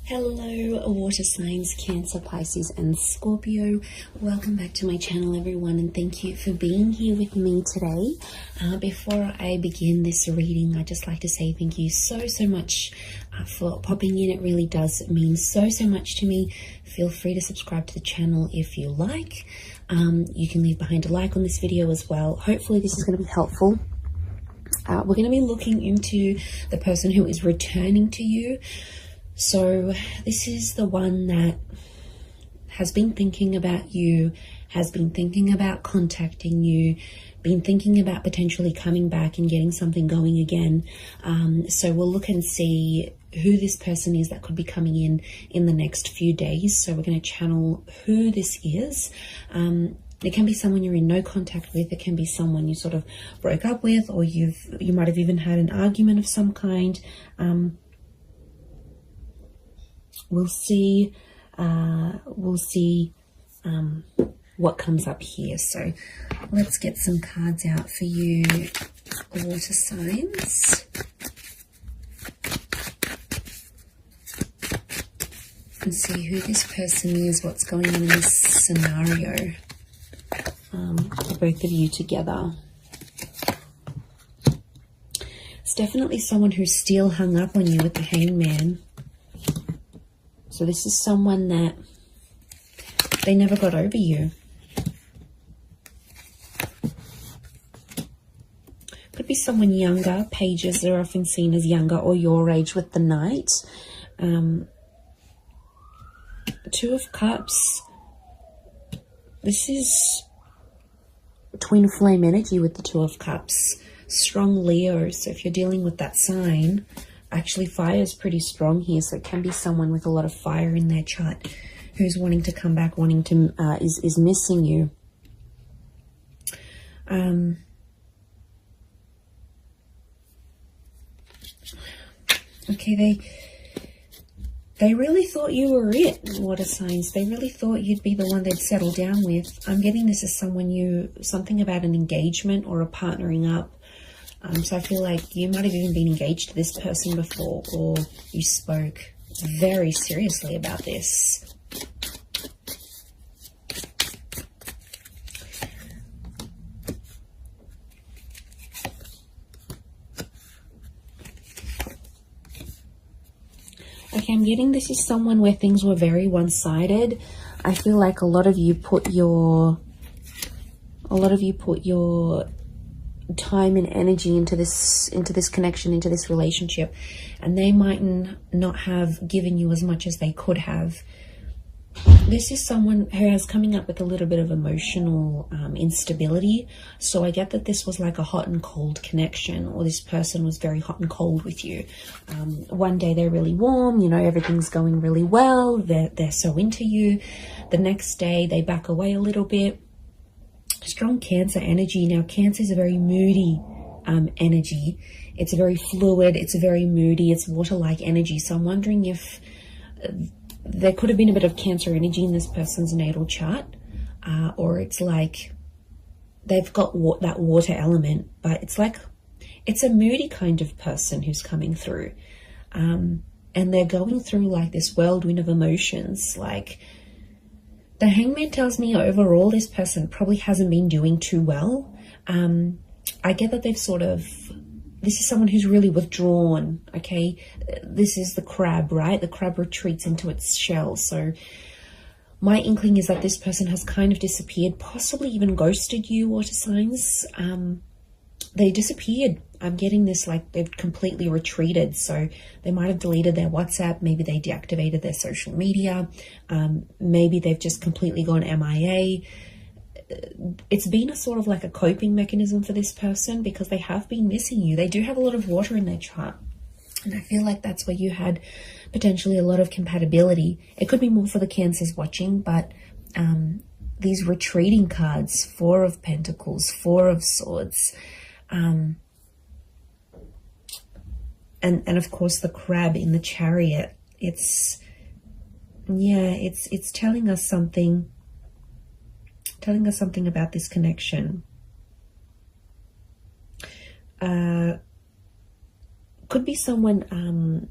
Hello, water signs, Cancer, Pisces, and Scorpio. Welcome back to my channel, everyone, and thank you for being here with me today. Before I begin this reading, I'd just like to say thank you so much for popping in. It really does mean so much to me. Feel free to subscribe to the channel if you like. You can leave behind a like on this video as well. Hopefully this is going to be helpful. We're going to be looking into the person who is returning to you. So this is the one that has been thinking about you, has been thinking about contacting you, been thinking about potentially coming back and getting something going again. So we'll look and see who this person is that could be coming in the next few days. So we're going to channel who this is. It can be someone you're in no contact with. It can be someone you sort of broke up with, or you might have even had an argument of some kind. We'll see what comes up here. So let's get some cards out for you, water signs, and see who this person is, what's going on in this scenario for both of you together. It's definitely someone who's still hung up on you with the Hangman. So this is someone that they never got over you. Could be someone younger. Pages are often seen as younger or your age with the Knight. Two of Cups. This is twin flame energy with the Two of Cups. Strong Leo. So if you're dealing with that sign, actually fire is pretty strong here, so it can be someone with a lot of fire in their chart who's wanting to come back, wanting to is missing you. Okay, they really thought you were it, water signs. They really thought you'd be the one they'd settle down with. I'm getting this as something about an engagement or a partnering up. So I feel like you might have even been engaged to this person before, or you spoke very seriously about this. Okay, I'm getting this is someone where things were very one-sided. I feel like a lot of you put your time and energy into this connection, into this relationship, and they might not have given you as much as they could have. This is someone who is coming up with a little bit of emotional instability. So I get that this was like a hot and cold connection, or this person was very hot and cold with you. One day they're really warm, everything's going really well, they're so into you. The next day they back away a little bit. Strong Cancer energy. Now, Cancer is a very moody energy. It's very fluid. It's very moody. It's water-like energy. So I'm wondering if there could have been a bit of Cancer energy in this person's natal chart, or it's like they've got that water element, but it's a moody kind of person who's coming through, and they're going through like this whirlwind of emotions. Like, the Hangman tells me overall this person probably hasn't been doing too well. I get that this is someone who's really withdrawn, okay? This is the crab, right? The crab retreats into its shell. So my inkling is that this person has kind of disappeared, possibly even ghosted you, water signs. They disappeared. I'm getting this like they've completely retreated. So they might have deleted their WhatsApp. Maybe they deactivated their social media. Maybe they've just completely gone MIA. It's been a sort of like a coping mechanism for this person because they have been missing you. They do have a lot of water in their chart. And I feel like that's where you had potentially a lot of compatibility. It could be more for the Cancers watching, but these retreating cards, Four of Pentacles, Four of Swords, and of course the crab in the Chariot. It's telling us something about this connection. Could be someone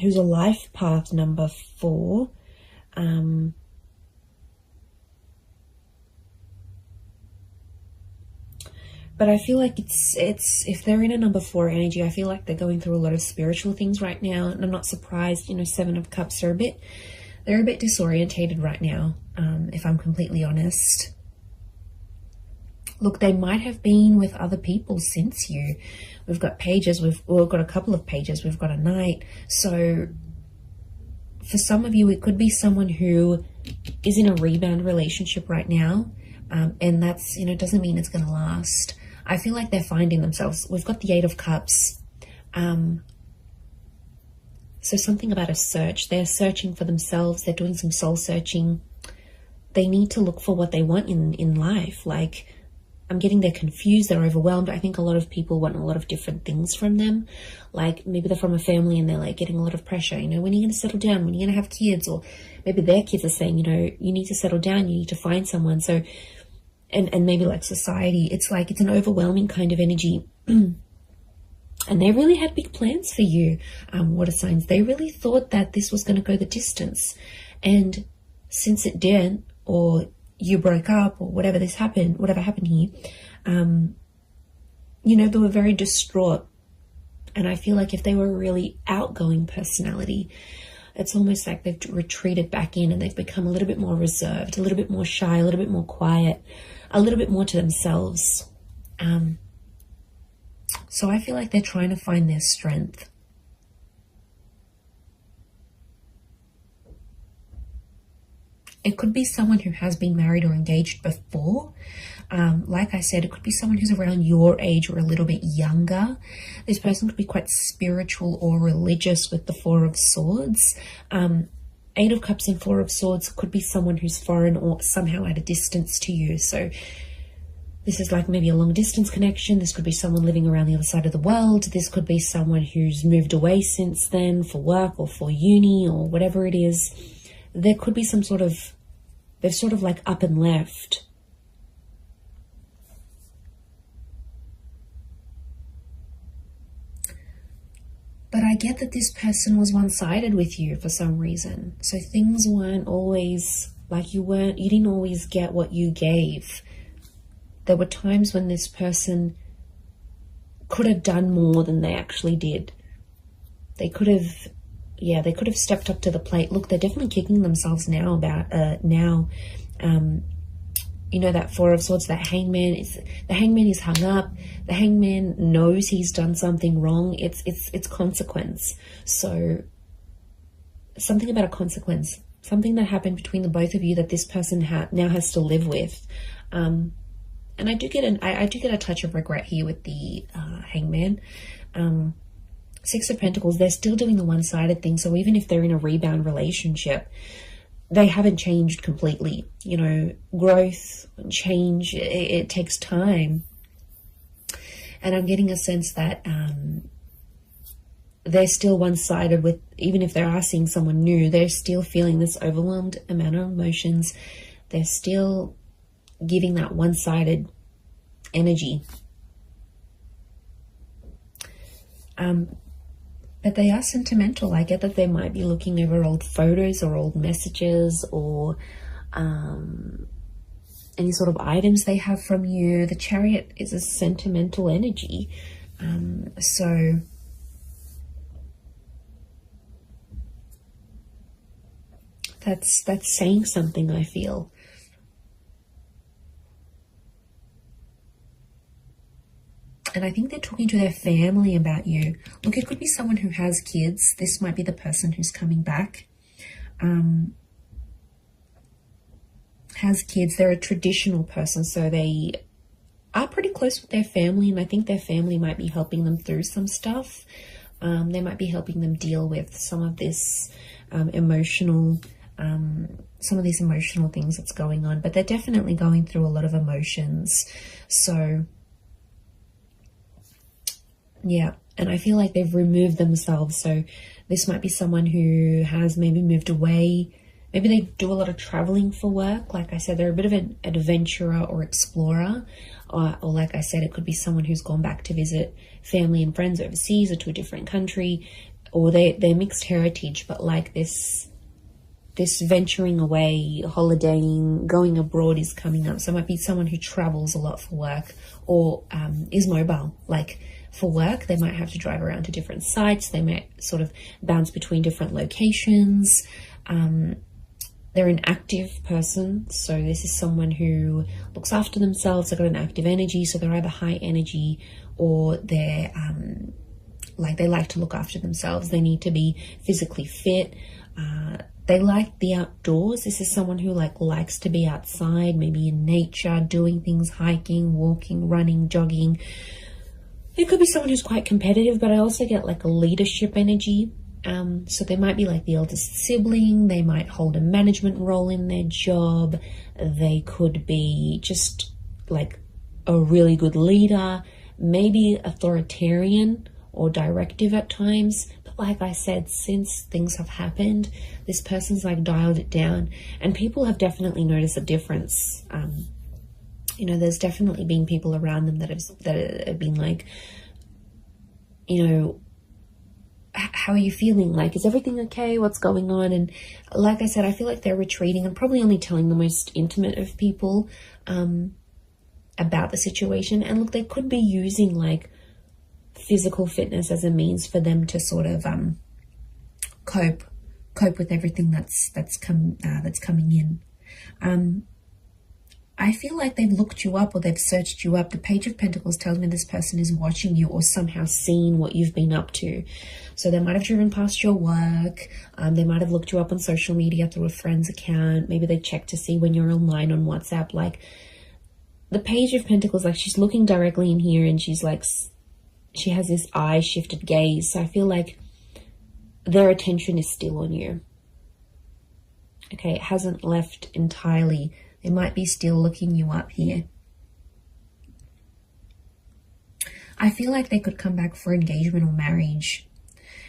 who's a life path number 4. But I feel like it's if they're in a number 4 energy, I feel like they're going through a lot of spiritual things right now, and I'm not surprised. 7 of Cups are they're a bit disorientated right now, if I'm completely honest. Look, they might have been with other people since you. We've got pages, we've got a couple of pages, we've got a knight. So for some of you, it could be someone who is in a rebound relationship right now, and that's, doesn't mean it's going to last. I feel like they're finding themselves. We've got the 8 of Cups. So something about a search. They're searching for themselves. They're doing some soul searching. They need to look for what they want in life. Like, I'm getting they're confused, they're overwhelmed. I think a lot of people want a lot of different things from them. Like, maybe they're from a family and they're like getting a lot of pressure. When are you going to settle down? When are you going to have kids? Or maybe their kids are saying, you need to settle down. You need to find someone. So, and maybe like society, it's like, it's an overwhelming kind of energy. And they really had big plans for you, water signs. They really thought that this was going to go the distance. And since it didn't, or you broke up, or whatever happened here, they were very distraught. And I feel like if they were a really outgoing personality, it's almost like they've retreated back in and they've become a little bit more reserved, a little bit more shy, a little bit more quiet, a little bit more to themselves. So I feel like they're trying to find their strength. It could be someone who has been married or engaged before. Like I said, it could be someone who's around your age or a little bit younger. This person could be quite spiritual or religious with the 4 of Swords. 8 of Cups and 4 of Swords could be someone who's foreign or somehow at a distance to you. So this is like maybe a long distance connection. This could be someone living around the other side of the world. This could be someone who's moved away since then for work or for uni or whatever it is. There could be some sort of, they've sort of like up and left. But I get that this person was one-sided with you for some reason. So things weren't always like you didn't always get what you gave. There were times when this person could have done more than they actually did. They could have stepped up to the plate. Look, they're definitely kicking themselves now about that 4 of Swords, that Hangman is hung up. The Hangman knows he's done something wrong. It's consequence. So something about a consequence, something that happened between the both of you that this person now has to live with. And I do get a touch of regret here with the Hangman. 6 of Pentacles, they're still doing the one-sided thing. So even if they're in a rebound relationship, they haven't changed completely. Growth and change, it takes time. And I'm getting a sense that they're still one-sided with, even if they are seeing someone new, they're still feeling this overwhelmed amount of emotions. They're still giving that one-sided energy. But they are sentimental. I get that they might be looking over old photos or old messages or any sort of items they have from you. The Chariot is a sentimental energy. So that's saying something, I feel. And I think they're talking to their family about you. Look, it could be someone who has kids. This might be the person who's coming back. Has kids. They're a traditional person, so they are pretty close with their family, and I think their family might be helping them through some stuff. They might be helping them deal with some of this emotional things that's going on, but they're definitely going through a lot of emotions. So yeah, and I feel like they've removed themselves. So this might be someone who has maybe moved away. Maybe they do a lot of traveling for work. Like I said, they're a bit of an adventurer or explorer. Or like I said, it could be someone who's gone back to visit family and friends overseas or to a different country. or they're mixed heritage, but like this venturing away, holidaying, going abroad is coming up. So it might be someone who travels a lot for work, or is mobile. Like for work, they might have to drive around to different sites. They might sort of bounce between different locations. They're an active person. So this is someone who looks after themselves. They've got an active energy. So they're either high energy, or they're like they like to look after themselves. They need to be physically fit. They like the outdoors. This is someone who likes to be outside, maybe in nature, doing things, hiking, walking, running, jogging. It could be someone who's quite competitive, but I also get like a leadership energy. So they might be like the eldest sibling. They might hold a management role in their job. They could be just like a really good leader, maybe authoritarian or directive at times. Like I said, since things have happened, this person's like dialed it down, and people have definitely noticed a difference. You know, there's definitely been people around them that have been like, you know, how are you feeling? Like, is everything okay? What's going on? And like I said, I feel like they're retreating and probably only telling the most intimate of people about the situation. And look, they could be using like physical fitness as a means for them to sort of cope with everything that's coming in. I feel like they've looked you up, or they've searched you up. The Page of Pentacles tells me this person is watching you, or somehow seen what you've been up to. So they might have driven past your work. They might have looked you up on social media through a friend's account. Maybe they checked to see when you're online on WhatsApp. Like the Page of Pentacles, like she's looking directly in here, and she's like, she has this eye shifted gaze. So I feel like their attention is still on you. Okay, it hasn't left entirely. They might be still looking you up here. I feel like they could come back for engagement or marriage.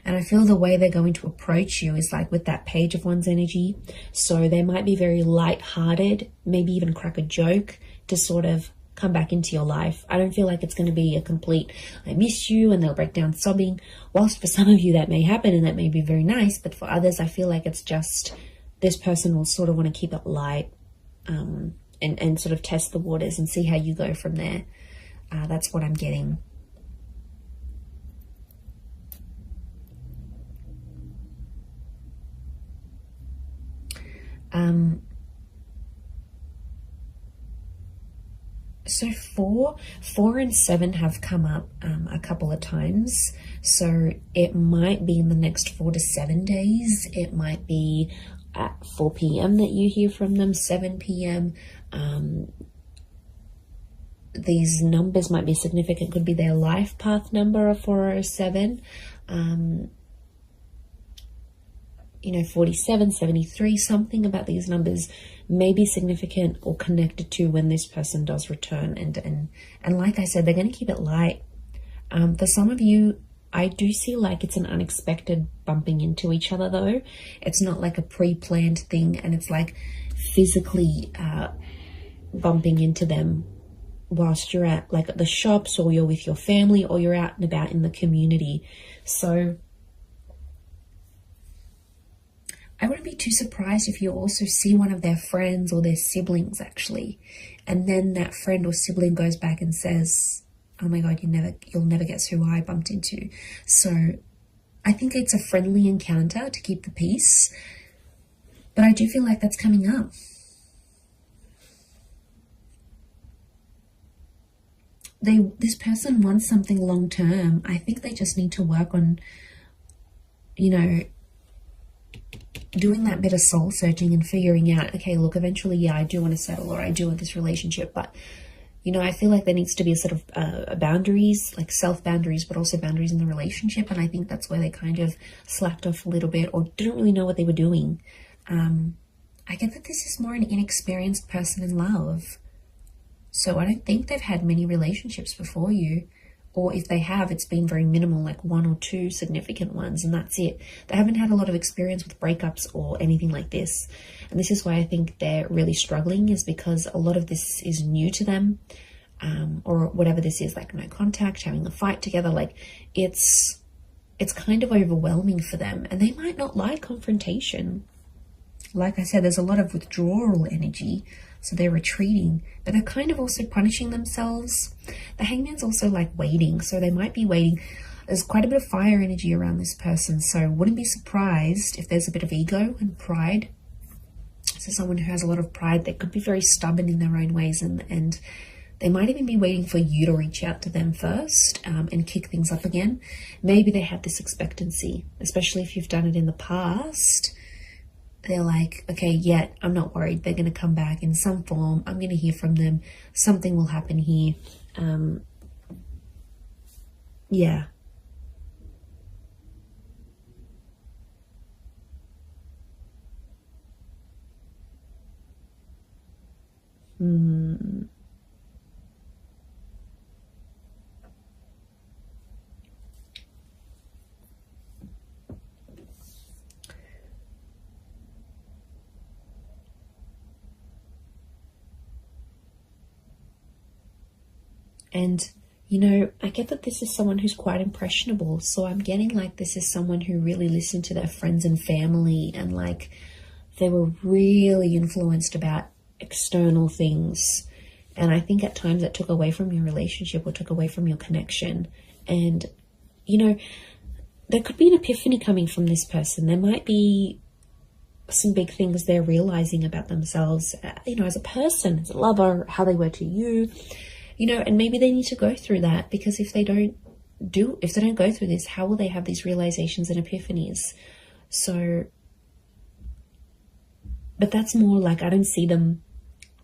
And I feel the way they're going to approach you is like with that Page of Wands energy. So they might be very light-hearted, maybe even crack a joke to sort of come back into your life. I don't feel like it's going to be a complete, I miss you, and they'll break down sobbing. Whilst for some of you that may happen and that may be very nice, but for others, I feel like it's just this person will sort of want to keep it light. And sort of test the waters and see how you go from there. That's what I'm getting. So 4 and 7 have come up a couple of times. So it might be in the next 4 to 7 days. It might be at 4 p.m. that you hear from them, 7 p.m. These numbers might be significant. Could be their life path number of 4 or 7. You know, 47, 73, something about these numbers may be significant or connected to when this person does return. And like I said, they're going to keep it light. For some of you, I do see like it's an unexpected bumping into each other though. It's not like a pre-planned thing, and it's like physically bumping into them whilst you're at like at the shops, or you're with your family, or you're out and about in the community. So I wouldn't be too surprised if you also see one of their friends or their siblings actually, and then that friend or sibling goes back and says, oh my God, you'll never guess who I bumped into. So I think it's a friendly encounter to keep the peace, but I do feel like that's coming up. This person wants something long term. I think they just need to work on, you know, doing that bit of soul searching and figuring out, okay, look, eventually, yeah, I do want to settle, or I do want this relationship, but you know, I feel like there needs to be a sort of boundaries, like self-boundaries, but also boundaries in the relationship. And I think that's where they kind of slacked off a little bit, or didn't really know what they were doing. I get that this is more an inexperienced person in love. So I don't think they've had many relationships before you. Or if they have, it's been very minimal, like 1 or 2 significant ones, and that's it. They haven't had a lot of experience with breakups or anything like this. And this is why I think they're really struggling, is because a lot of this is new to them, or whatever this is, like no contact, having a fight together. Like it's it's kind of overwhelming for them, and they might not like confrontation. Like I said, there's a lot of withdrawal energy, so they're retreating, but they're kind of also punishing themselves. The Hangman's also like waiting, so they might be waiting. There's quite a bit of fire energy around this person, so wouldn't be surprised if there's a bit of ego and pride. So someone who has a lot of pride, they could be very stubborn in their own ways, and they might even be waiting for you to reach out to them first and kick things up again. Maybe they have this expectancy, especially if you've done it in the past. They're like, okay, yeah, I'm not worried. They're going to come back in some form. I'm going to hear from them. Something will happen here. Yeah. And, you know, I get that this is someone who's quite impressionable. So I'm getting like this is someone who really listened to their friends and family, and like they were really influenced about external things. And I think at times that took away from your relationship or took away from your connection. And, you know, there could be an epiphany coming from this person. There might be some big things they're realizing about themselves, you know, as a person, as a lover, how they were to you. You know, and maybe they need to go through that, because if they don't go through this, how will they have these realizations and epiphanies? So, but that's more like, I don't see them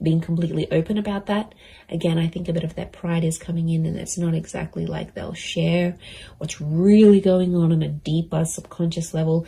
being completely open about that. Again, I think a bit of that pride is coming in, and it's not exactly like they'll share what's really going on a deeper subconscious level.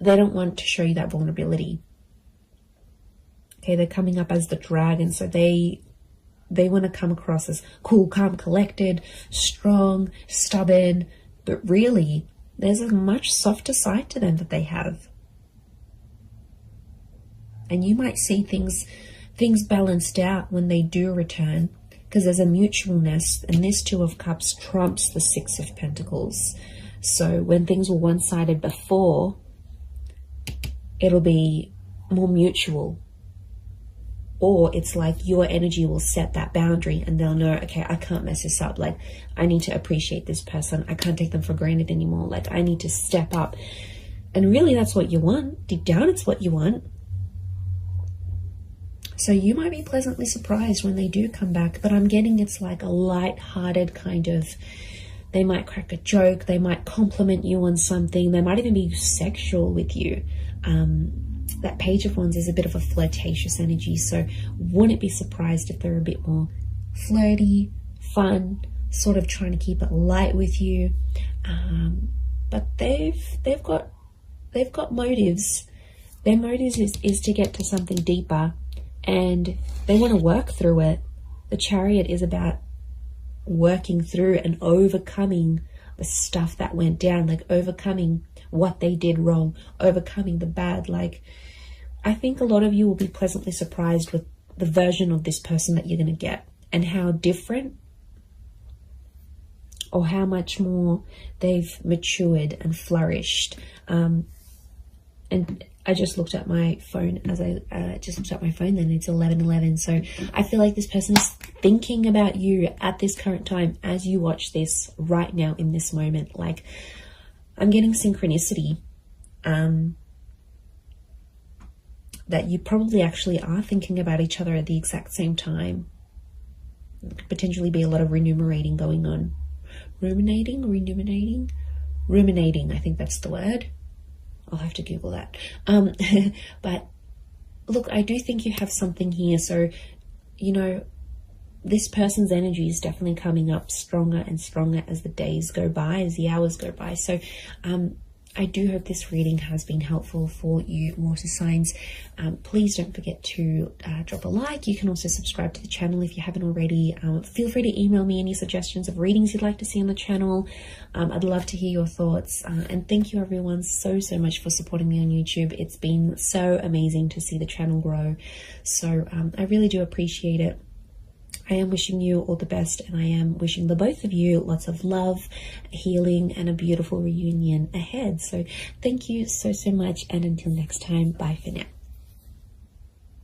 They don't want to show you that vulnerability. Okay, they're coming up as the dragon, so they want to come across as cool, calm, collected, strong, stubborn, but really there's a much softer side to them that they have. And you might see things balanced out when they do return, because there's a mutualness, and this Two of Cups trumps the Six of Pentacles. So when things were one-sided before, it'll be more mutual. Or it's like your energy will set that boundary, and they'll know, okay, I can't mess this up. Like, I need to appreciate this person. I can't take them for granted anymore. Like, I need to step up. And really, that's what you want. Deep down, it's what you want. So you might be pleasantly surprised when they do come back. But I'm getting it's like a light-hearted kind of, they might crack a joke. They might compliment you on something. They might even be sexual with you. That Page of Wands is a bit of a flirtatious energy, so wouldn't be surprised if they're a bit more flirty, fun, sort of trying to keep it light with you. But they've got motives. Their motives is to get to something deeper, and they want to work through it. The Chariot is about working through and overcoming the stuff that went down, like overcoming what they did wrong, overcoming the bad. Like, I think a lot of you will be pleasantly surprised with the version of this person that you're going to get, and how different or how much more they've matured and flourished. And I just looked at my phone then it's 11:11. So I feel like this person is thinking about you at this current time as you watch this right now in this moment. Like, I'm getting synchronicity. That you probably actually are thinking about each other at the exact same time. There could potentially be a lot of ruminating going on. Ruminating, I think that's the word. I'll have to Google that. But look, I do think you have something here. So, you know, this person's energy is definitely coming up stronger and stronger as the days go by, as the hours go by. So, I do hope this reading has been helpful for you water signs. Please don't forget to drop a like. You can also subscribe to the channel if you haven't already. Feel free to email me any suggestions of readings you'd like to see on the channel. I'd love to hear your thoughts. And thank you everyone so much for supporting me on YouTube. It's been so amazing to see the channel grow. So I really do appreciate it. I am wishing you all the best, and I am wishing the both of you lots of love, healing, and a beautiful reunion ahead. So thank you so much, and until next time, bye for now.